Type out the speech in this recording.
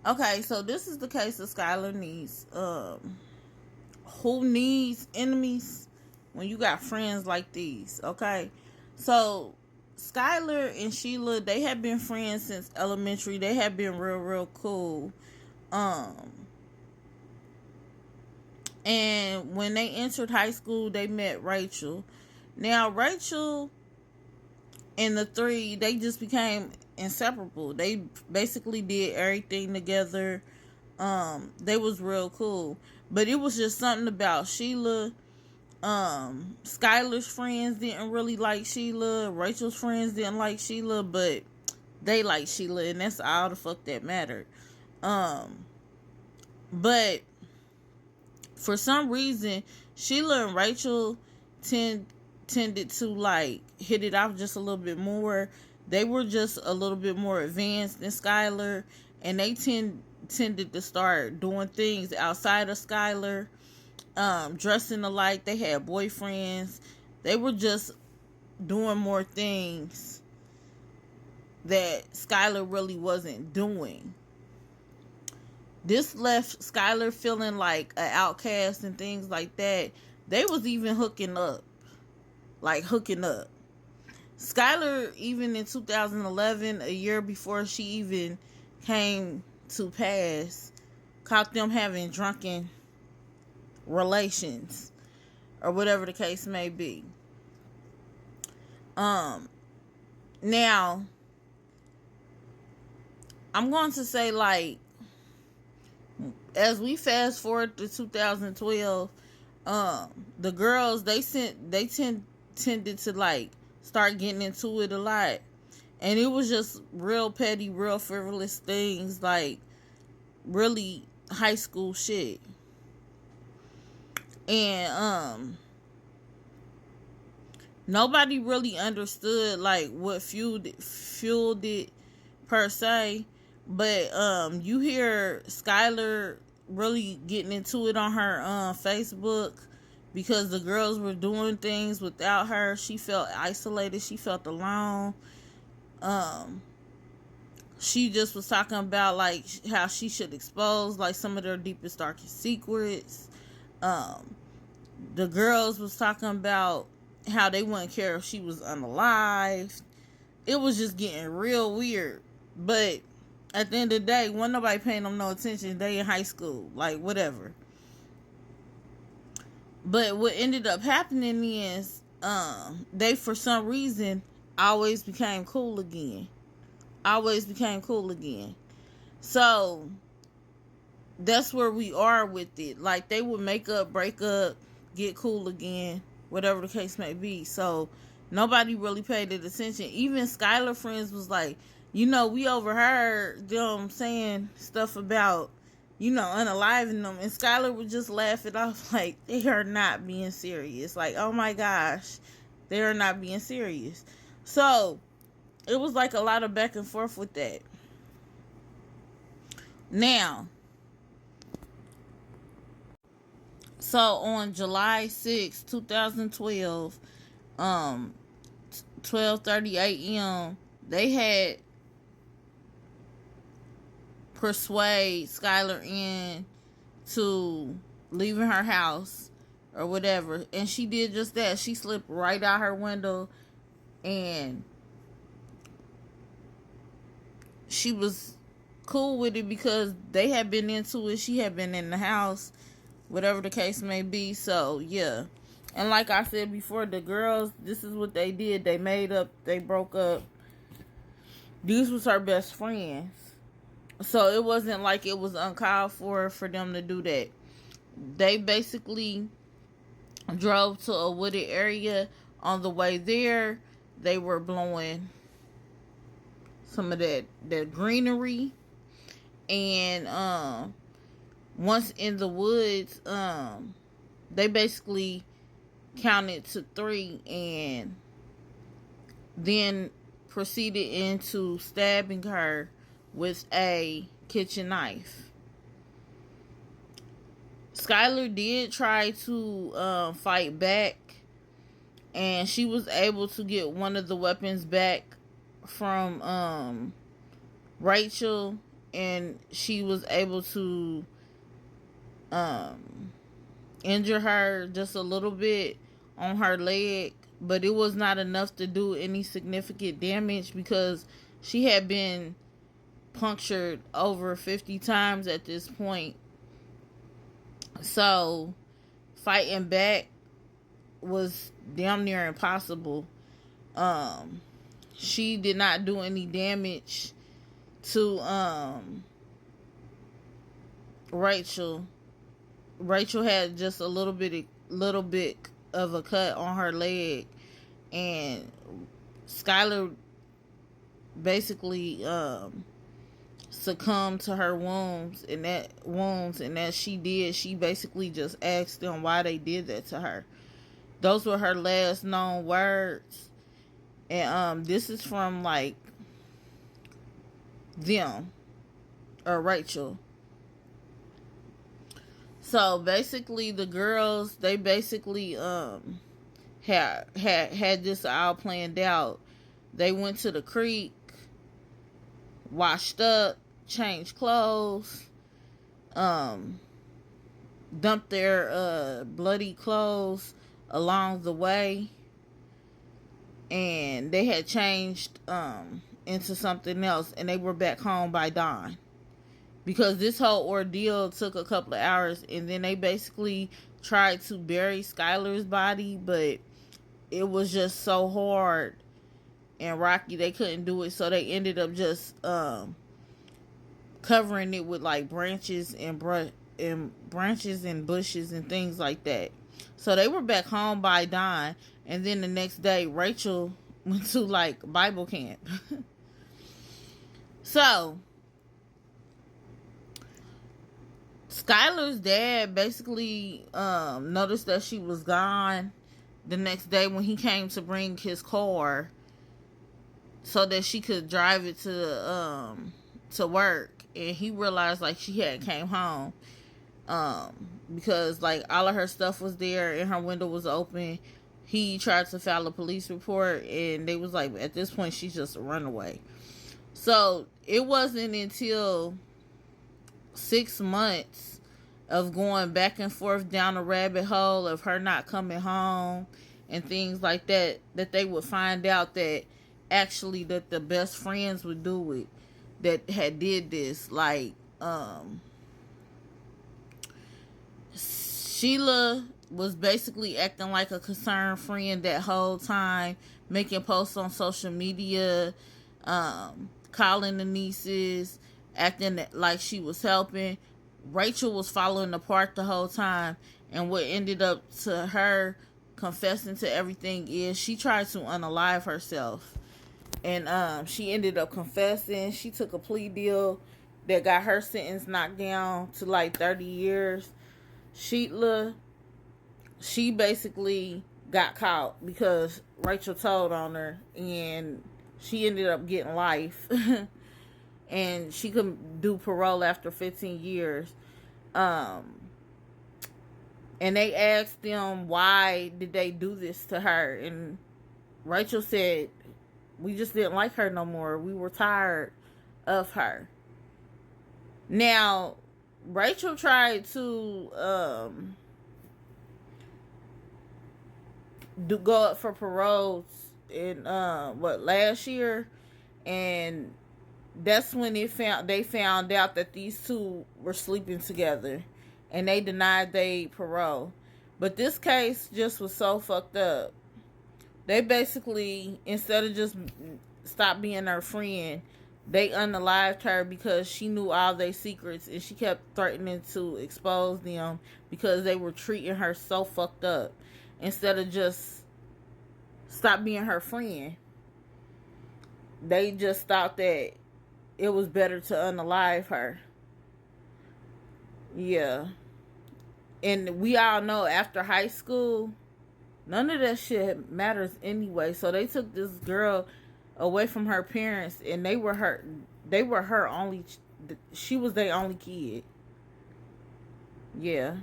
Okay, so this is the case of Skylar needs. Who needs enemies when you got friends like these? Okay, so Skylar and Sheila, they have been friends since elementary. They have been real cool. Um, and when they entered high school, they met Rachel. Now Rachel and the three, they just became inseparable. They basically did everything together. They was real cool. But it was just something about Sheila. Skylar's friends didn't really like Sheila. Rachel's friends didn't like Sheila, but they liked Sheila, and that's all the fuck that mattered. Um, but for some reason, Sheila and Rachel tended to like hit it off just a little bit more. They were just a little bit more advanced than Skylar, and they tended to start doing things outside of Skylar, dressing alike. They had boyfriends. They were just doing more things that Skylar really wasn't doing. This left Skylar feeling like an outcast and things like that. They was even hooking up. Like hooking up. Skylar, even in 2011, a year before she even came to pass, caught them having drunken relations or whatever the case may be. Now I'm going to say, like, as we fast forward to 2012, the girls, tended to like start getting into it a lot, and it was just real petty, real frivolous things, like really high school shit. And nobody really understood like what fueled it per se. But you hear Skylar really getting into it on her Facebook because the girls were doing things without her. She felt isolated. She felt alone. She just was talking about like how she should expose like some of their deepest, darkest secrets. The girls was talking about how they wouldn't care if she was unalived. It was just getting real weird. But at the end of the day, wasn't nobody paying them no attention. They in high school, like whatever. But what ended up happening is, they for some reason always became cool again. Always became cool again. So that's where we are with it. Like they would make up, break up, get cool again, whatever the case may be. So nobody really paid it attention. Even Skylar friends was like, we overheard them saying stuff about, unaliving them. And Skylar would just laugh it off like they are not being serious. Like, oh my gosh, they are not being serious. So it was like a lot of back and forth with that. Now, so on July 6, 2012, 12:30 a.m., they had persuade Skylar in to leaving her house or whatever, and she did just that. She slipped right out her window, and she was cool with it because they had been into it. She had been in the house, whatever the case may be. So yeah. And like I said before, the girls, this is what they did. They made up, they broke up. These was her best friends. So it wasn't like it was uncalled for them to do that. They basically drove to a wooded area. On the way there, they were blowing some of that greenery. And once in the woods, they basically counted to 3 and then proceeded into stabbing her with a kitchen knife. Skylar did try to fight back, and she was able to get one of the weapons back from Rachel, and she was able to injure her just a little bit on her leg, but it was not enough to do any significant damage because she had been punctured over 50 times at this point. So fighting back was damn near impossible. She did not do any damage to Rachel. Rachel had just a little bit of a cut on her leg, and Skylar basically succumbed to her wounds, and as she did, she basically just asked them why they did that to her. Those were her last known words. And this is from like them or Rachel. So basically the girls, they basically had this all planned out. They went to the creek, washed up, changed clothes, dumped their bloody clothes along the way, and they had changed into something else, and they were back home by dawn. Because this whole ordeal took a couple of hours, and then they basically tried to bury Skylar's body, but it was just so hard and rocky they couldn't do it, so they ended up just covering it with like branches and bushes and things like that. So they were back home by dawn, and then the next day Rachel went to like Bible camp. So Skylar's dad basically noticed that she was gone the next day when he came to bring his car so that she could drive it to work, and he realized like she hadn't came home because like all of her stuff was there and her window was open. He tried to file a police report, and they was like, at this point she's just a runaway. So it wasn't until 6 months of going back and forth down a rabbit hole of her not coming home and things like that, that they would find out that actually that the best friends would do it, that had did this. Like Sheila was basically acting like a concerned friend that whole time, making posts on social media, calling the nieces, acting like she was helping. Rachel was following the part the whole time, and what ended up to her confessing to everything is she tried to unalive herself, and she ended up confessing. She took a plea deal that got her sentence knocked down to like 30 years. Sheila, she basically got caught because Rachel told on her, and she ended up getting life. And she could do parole after 15 years. And they asked them why did they do this to her, and Rachel said, we just didn't like her no more. We were tired of her. Now, Rachel tried to go up for parole in last year, and that's when they found out that these two were sleeping together, and they denied they parole. But this case just was so fucked up. They basically, instead of just stop being her friend, they unalived her because she knew all their secrets, and she kept threatening to expose them because they were treating her so fucked up. Instead of just stop being her friend, they just thought that it was better to unalive her. Yeah. And we all know after high school, none of that shit matters anyway. So they took this girl away from her parents, and they were her only, she was their only kid. Yeah.